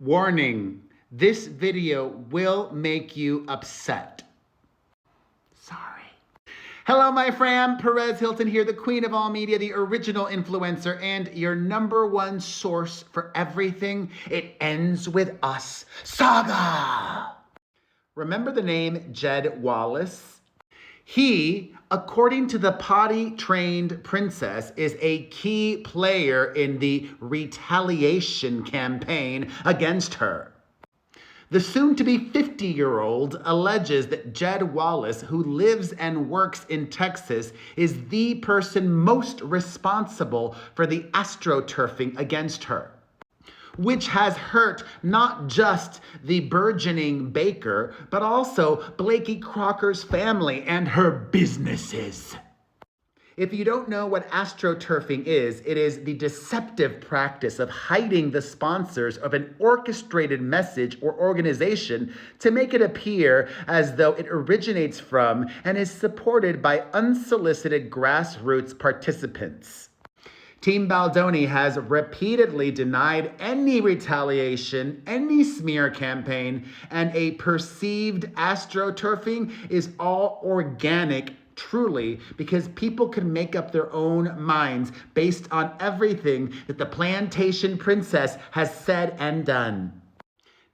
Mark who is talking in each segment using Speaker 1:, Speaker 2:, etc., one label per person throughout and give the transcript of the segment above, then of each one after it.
Speaker 1: Warning, this video will make you upset. Sorry. Hello, my fam. Perez Hilton here, the queen of all media, the original influencer, and your #1 source for everything It Ends With Us saga. Remember the name Jed Wallace? He, according to the potty-trained princess, is a key player in the retaliation campaign against her. The soon-to-be 50-year-old alleges that Jed Wallace, who lives and works in Texas, is the person most responsible for the astroturfing against her, which has hurt not just the burgeoning baker, but also Blakey Crocker's family and her businesses. If you don't know what astroturfing is, it is the deceptive practice of hiding the sponsors of an orchestrated message or organization to make it appear as though it originates from and is supported by unsolicited grassroots participants. Team Baldoni has repeatedly denied any retaliation, any smear campaign, and a perceived astroturfing is all organic, truly, because people can make up their own minds based on everything that the plantation princess has said and done.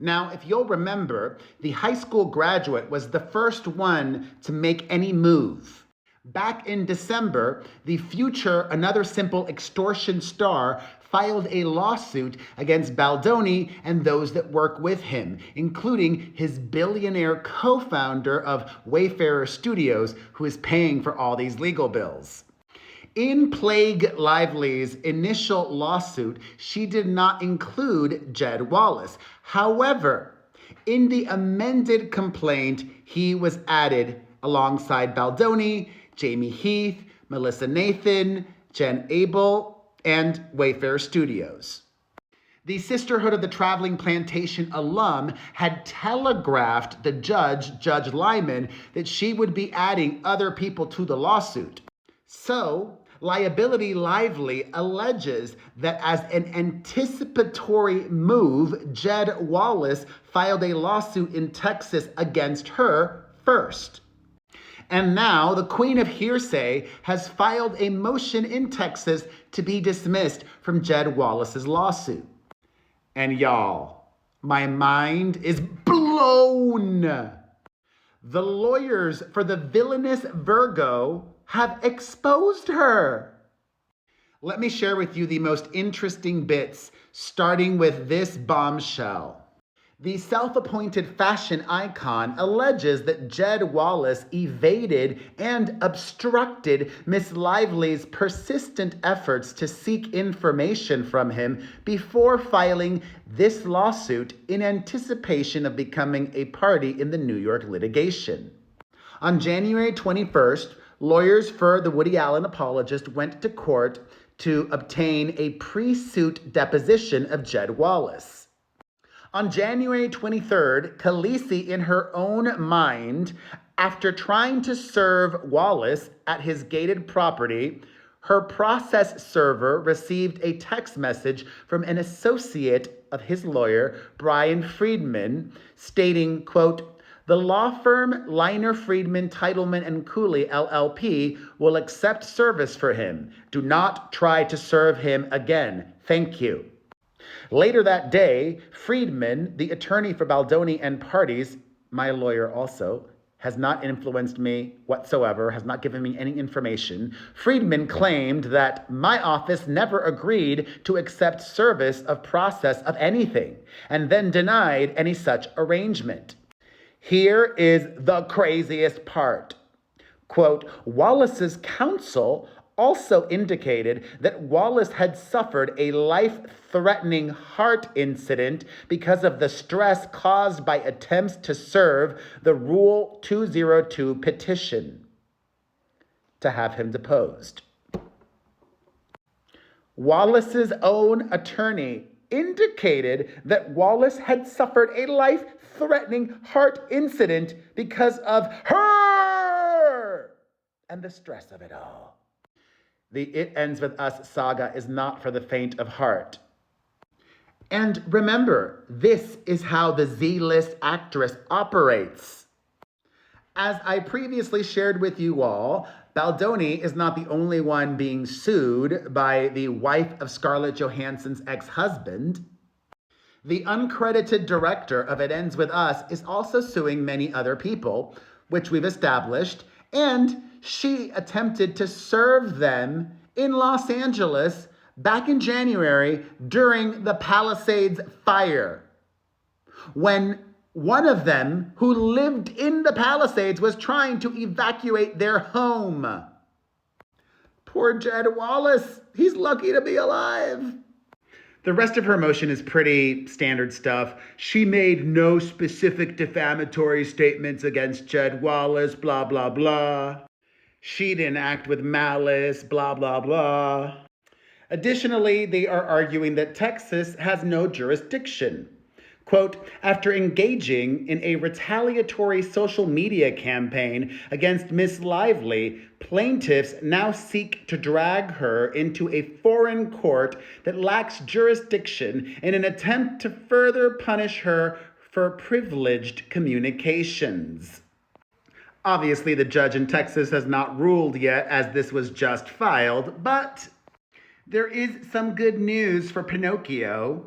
Speaker 1: Now, if you'll remember, the high school graduate was the first one to make any move. Back in December, the future Another Simple extortion star filed a lawsuit against Baldoni and those that work with him, including his billionaire co-founder of Wayfarer Studios, who is paying for all these legal bills. In Plague Lively's initial lawsuit, she did not include Jed Wallace. However, in the amended complaint, he was added alongside Baldoni, Jamie Heath, Melissa Nathan, Jen Abel, and Wayfarer Studios. The Sisterhood of the Traveling Plantation alum had telegraphed the judge, Judge Lyman, that she would be adding other people to the lawsuit. So, Liability Lively alleges that as an anticipatory move, Jed Wallace filed a lawsuit in Texas against her first. And now the queen of hearsay has filed a motion in Texas to be dismissed from Jed Wallace's lawsuit. And y'all, my mind is blown. The lawyers for the villainous Virgo have exposed her. Let me share with you the most interesting bits, starting with this bombshell. The self-appointed fashion icon alleges that Jed Wallace evaded and obstructed Miss Lively's persistent efforts to seek information from him before filing this lawsuit in anticipation of becoming a party in the New York litigation. On January 21st, lawyers for the Woody Allen apologist went to court to obtain a pre-suit deposition of Jed Wallace. On January 23rd, Khaleesi, in her own mind, after trying to serve Wallace at his gated property, her process server received a text message from an associate of his lawyer, Brian Friedman, stating, quote, "The law firm Liner Friedman, Titleman and Cooley, LLP, will accept service for him. Do not try to serve him again. Thank you." Later that day, Friedman, the attorney for Baldoni and parties, my lawyer also, has not influenced me whatsoever, has not given me any information. Friedman claimed that my office never agreed to accept service of process of anything, and then denied any such arrangement. Here is the craziest part. Quote, Wallace's counsel also indicated that Wallace had suffered a life-threatening heart incident because of the stress caused by attempts to serve the Rule 202 petition to have him deposed. Wallace's own attorney indicated that Wallace had suffered a life-threatening heart incident because of her and the stress of it all. The It Ends With Us saga is not for the faint of heart. And remember, this is how the Z-list actress operates. As I previously shared with you all, Baldoni is not the only one being sued by the wife of Scarlett Johansson's ex-husband. The uncredited director of It Ends With Us is also suing many other people, which we've established, and she attempted to serve them in Los Angeles back in January during the Palisades fire, when one of them who lived in the Palisades was trying to evacuate their home. Poor Jed Wallace, he's lucky to be alive. The rest of her motion is pretty standard stuff. She made no specific defamatory statements against Jed Wallace, blah, blah, blah. She didn't act with malice, blah, blah, blah. Additionally, they are arguing that Texas has no jurisdiction. Quote, after engaging in a retaliatory social media campaign against Miss Lively, plaintiffs now seek to drag her into a foreign court that lacks jurisdiction in an attempt to further punish her for privileged communications. Obviously, the judge in Texas has not ruled yet, as this was just filed, but there is some good news for Pinocchio.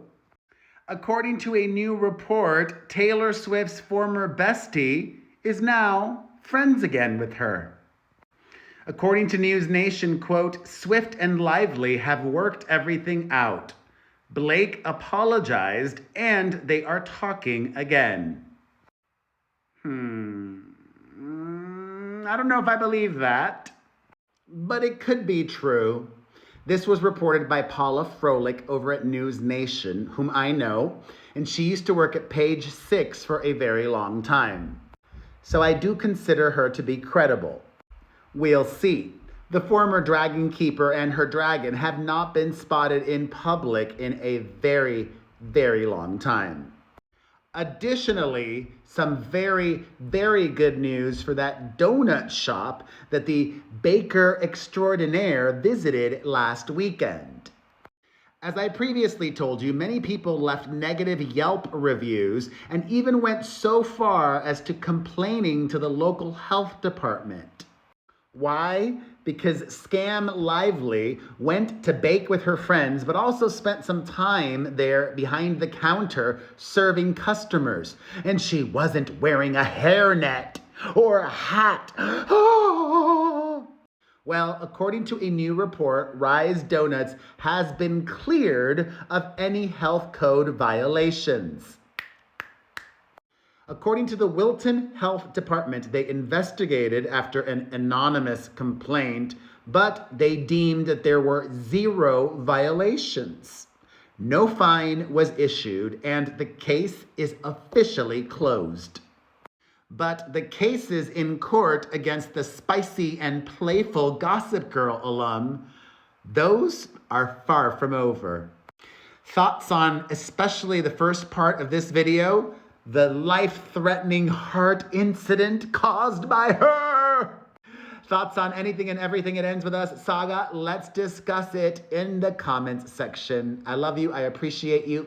Speaker 1: According to a new report, Taylor Swift's former bestie is now friends again with her. According to News Nation, quote, Swift and Lively have worked everything out. Blake apologized and they are talking again. I don't know if I believe that, but it could be true. This was reported by Paula Froelich over at News Nation, whom I know, and she used to work at Page 6 for a very long time. So I do consider her to be credible. We'll see. The former dragon keeper and her dragon have not been spotted in public in a very, very long time. Additionally, some very, very good news for that donut shop that the baker extraordinaire visited last weekend. As I previously told you, many people left negative Yelp reviews and even went so far as to complaining to the local health department. Why? Because Scam Lively went to bake with her friends, but also spent some time there behind the counter serving customers. And she wasn't wearing a hairnet or a hat. Oh! Well, according to a new report, Rise Donuts has been cleared of any health code violations. According to the Wilton Health Department, they investigated after an anonymous complaint, but they deemed that there were 0 violations. No fine was issued, and the case is officially closed. But the cases in court against the spicy and playful Gossip Girl alum, those are far from over. Thoughts on especially the first part of this video? The life-threatening heart incident caused by her. Thoughts on anything and everything It Ends With Us saga? Let's discuss it in the comments section. I love you. I appreciate you.